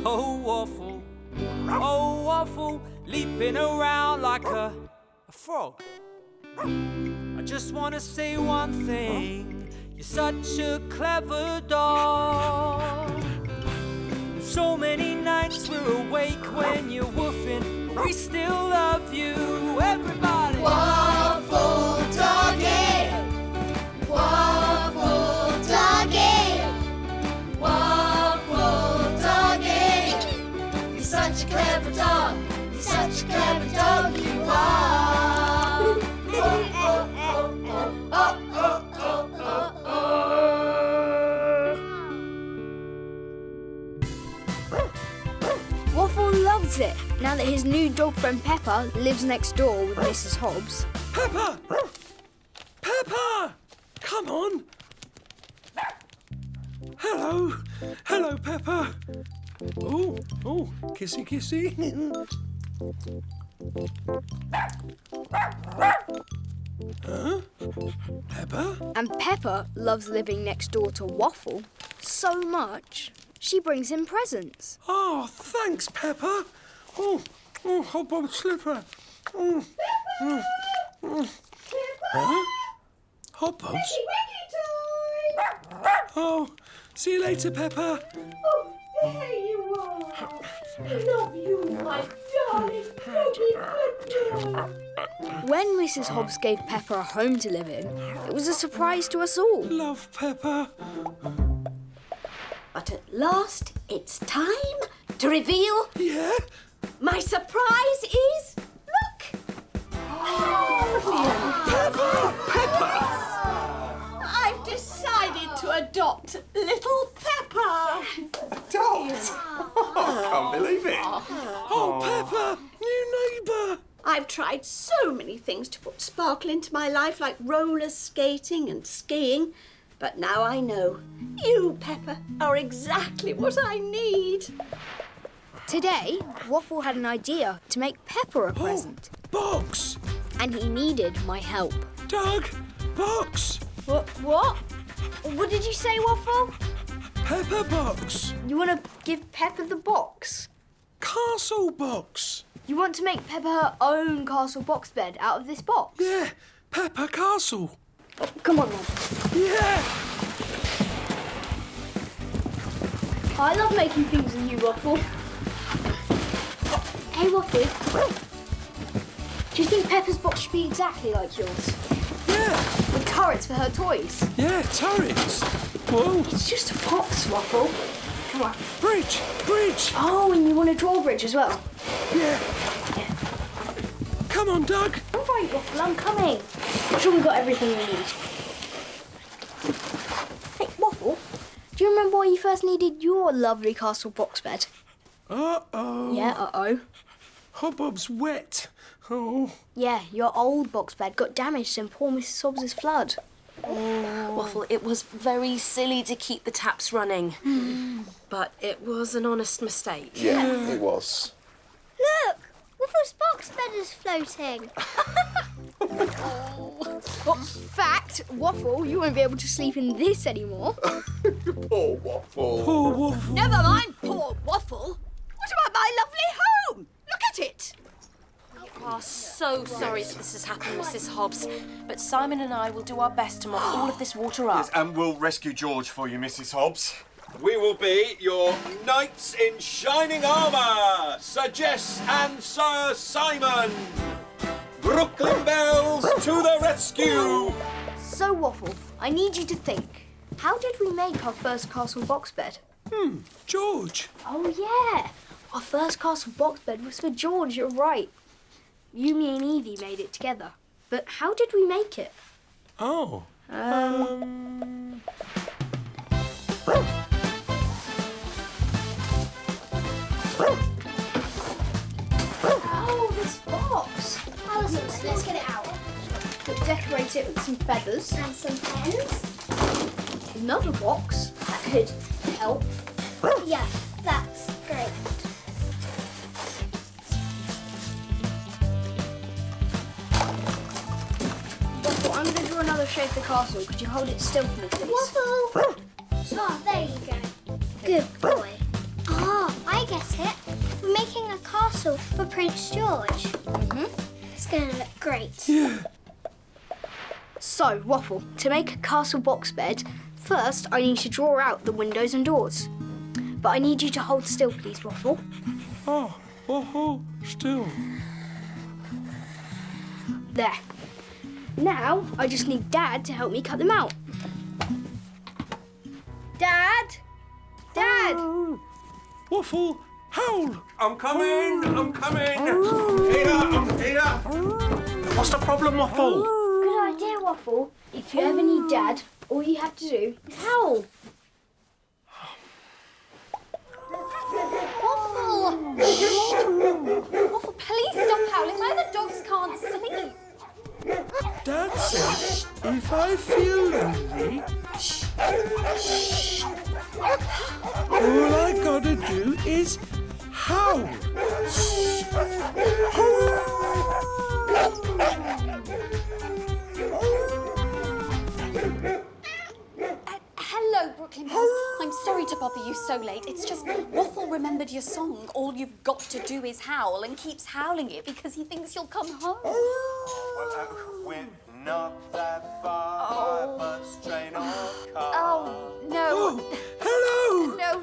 Oh, Waffle, leaping around like a frog. I just want to say one thing. You're such a clever dog. So many nights we're awake when you're woofing, but we still love you, everybody. Waffle Doggy! Waffle Doggy! Waffle Doggy! You're such a clever dog. You're such a clever dog, you are. Waffle loves it, now that his new dog friend Peppa lives next door with Mrs. Hobbs. Peppa! Peppa! Come on! Hello! Hello, Peppa! Oh, kissy, kissy. Huh? Peppa? And Peppa loves living next door to Waffle so much, she brings him presents. Oh, thanks, Peppa. Oh, hop on slipper. Huh? Hot Bobs? Oh, see you later, Peppa. Oh, there you are. Love you, my darling, pretty good boy. When Mrs. Hobbs gave Peppa a home to live in, it was a surprise to us all. Love Peppa. But at last, it's time to reveal. Yeah? My surprise is... Look! Peppa! Peppa! I've decided to adopt little Peppa. Adopt? I can't believe it. Oh, Peppa! New neighbour! I've tried so many things to put sparkle into my life, like roller skating and skiing. But now I know. You, Peppa, are exactly what I need. Today, Waffle had an idea to make Peppa a present. Box! And he needed my help. Doug! Box! What? What did you say, Waffle? Peppa box! You want to give Peppa the box? Castle box! You want to make Peppa her own castle box bed out of this box? Yeah, Peppa Castle. Oh, come on, then. Yeah! I love making things with you, Waffle. Hey, Waffle. Do you think Peppa's box should be exactly like yours? Yeah! With turrets for her toys? Yeah, turrets. Whoa! It's just a box, Waffle. Come on. Bridge! Bridge! Oh, and you want a drawbridge as well? Yeah. Come on, Doug. All right, Waffle, I'm coming. I'm sure we've got everything we need. Hey, Waffle, do you remember why you first needed your lovely castle box bed? Uh-oh. Yeah, uh-oh. Hobbob's wet. Oh. Yeah, your old box bed got damaged in poor Mrs. Hobbs's flood. Waffle, it was very silly to keep the taps running. But it was an honest mistake. Yeah, it was. Look! Waffle's box bed is floating. Fact, Waffle, you won't be able to sleep in this anymore. Poor Waffle. Poor Waffle. Never mind, poor Waffle. What about my lovely home? Look at it. Oh, so sorry that this has happened, Mrs. Hobbs. But Simon and I will do our best to mop all of this water up. Yes, and we'll rescue George for you, Mrs. Hobbs. We will be your knights in shining armour, Sir Jess and Sir Simon. Brooklyn Bells to the rescue. So, Waffle, I need you to think. How did we make our first castle box bed? George. Oh, yeah. Our first castle box bed was for George, you're right. You, me and Evie made it together. But how did we make it? Oh. Oh, this box. Let's get it out. We'll decorate it with some feathers. And some pens. Another box. That could help. Yeah, that's great. Waffle, I'm going to draw another shape of the castle. Could you hold it still for me, please? Waffle! Oh, there you go. Good boy. Oh, I guess castle for Prince George. It's going to look great. Yeah. So, Waffle, to make a castle box bed, first I need to draw out the windows and doors. But I need you to hold still, please, Waffle. Oh, still. There. Now, I just need Dad to help me cut them out. Dad! Dad! Waffle, howl! I'm coming! Here! What's the problem, Waffle? Good idea, Waffle. If you ever need Dad, all you have to do is howl. Waffle, please stop howling. My other dogs can't sleep. Dad said if I feel lonely, all I gotta do is howl. Hello, Brooklyn Bells. I'm sorry to bother you so late. It's just Waffle remembered your song. All you've got to do is howl, and keeps howling it because he thinks you'll come home. Well, we're not that far by bus, train or car. Oh, no. Oh, hello! No,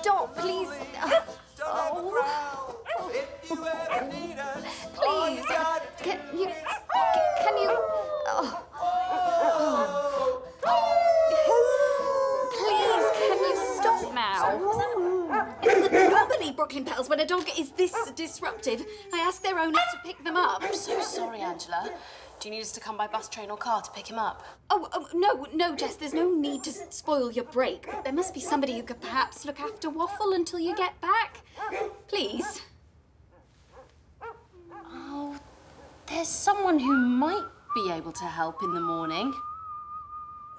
stop, please. If you ever need us, Please. Can you... Please, can you stop now? Normally, Brooklyn Pals, when a dog is this disruptive, I ask their owners to pick them up. I'm so sorry, Angela. Do you need us to come by bus, train or car to pick him up? No, Jess, there's no need to spoil your break. But there must be somebody who could perhaps look after Waffle until you get back. Please. Oh, there's someone who might be able to help in the morning.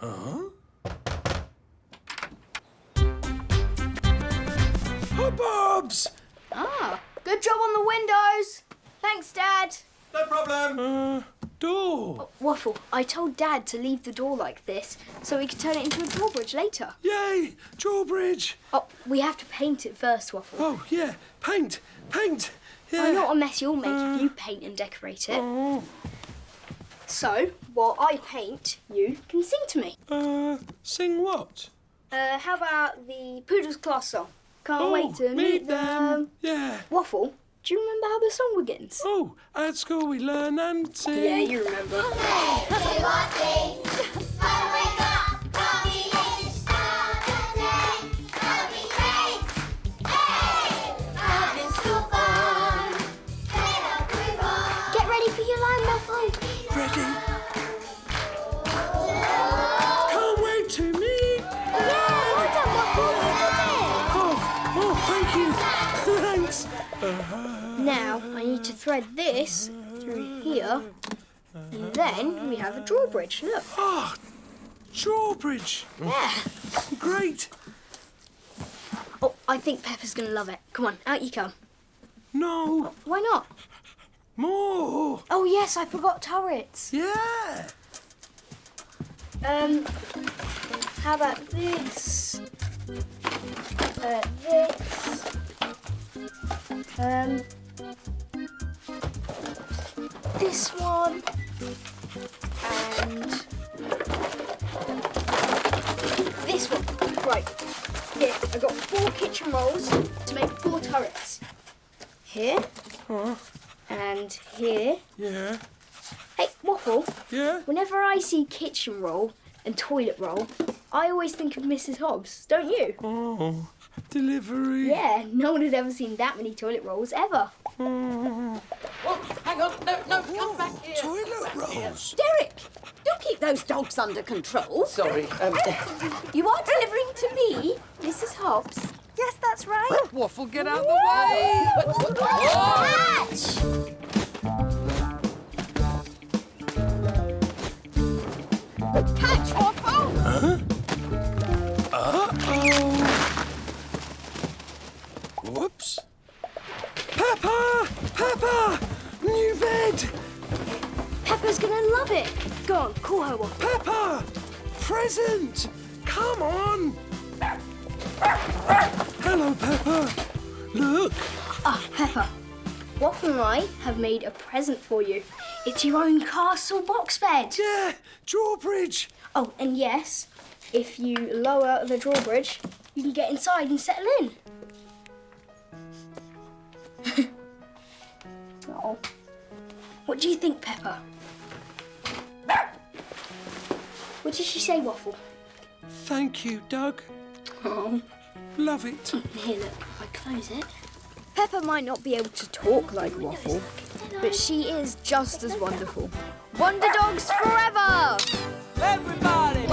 Oh, Bobs! Good job on the windows. Thanks, Dad. No problem. Door. Waffle, I told Dad to leave the door like this so we could turn it into a drawbridge later. Yay! Drawbridge. Oh, we have to paint it first, Waffle. Oh, yeah. Paint. Yeah. I know what a mess you'll make if you paint and decorate it. So, while I paint, you can sing to me. Sing what? How about the Poodles class song? Can't wait to meet them. Yeah. Waffle, do you remember how the song begins? Oh, at school we learn and sing. Yeah, you remember. Get ready for your line, Waffle. Ready? Can't wait to meet. Yeah, well done, Waffle. You did Oh, thank you. Thanks. it. Now, I need to thread this through here. And then we have a drawbridge, look. Oh, drawbridge. Yeah. Great. Oh, I think Peppa's going to love it. Come on, out you come. No, Why not? more. Oh, yes, I forgot turrets. Yeah. How about this? This one. And this one. Right. Here, I got 4 kitchen rolls to make 4 turrets. Here. And here. Yeah. Hey, Waffle. Yeah. Whenever I see kitchen roll and toilet roll, I always think of Mrs. Hobbs, don't you? Oh, delivery. Yeah, no one had ever seen that many toilet rolls ever. Oh, hang on. No, come back here. Toilet rolls. Derek, do keep those dogs under control. Sorry, You are delivering to me, Mrs. Hobbs. Yes, that's right. Waffle, get out of the way! Catch, Waffle! Whoops. Peppa! New bed. Peppa's gonna love it. Go on, call her, Waffle. Peppa! Present! Come on! Hello, Peppa. Look. Ah, Peppa, Waffle and I have made a present for you. It's your own castle box bed. Yeah, drawbridge. Oh, and yes, if you lower the drawbridge, you can get inside and settle in. Oh. What do you think, Peppa? What did she say, Waffle? Thank you, Doug. Oh. Love it. Here, look, if I close it. Peppa might not be able to talk like Waffle, but she is just as wonderful. Wonder Dogs forever! Everybody!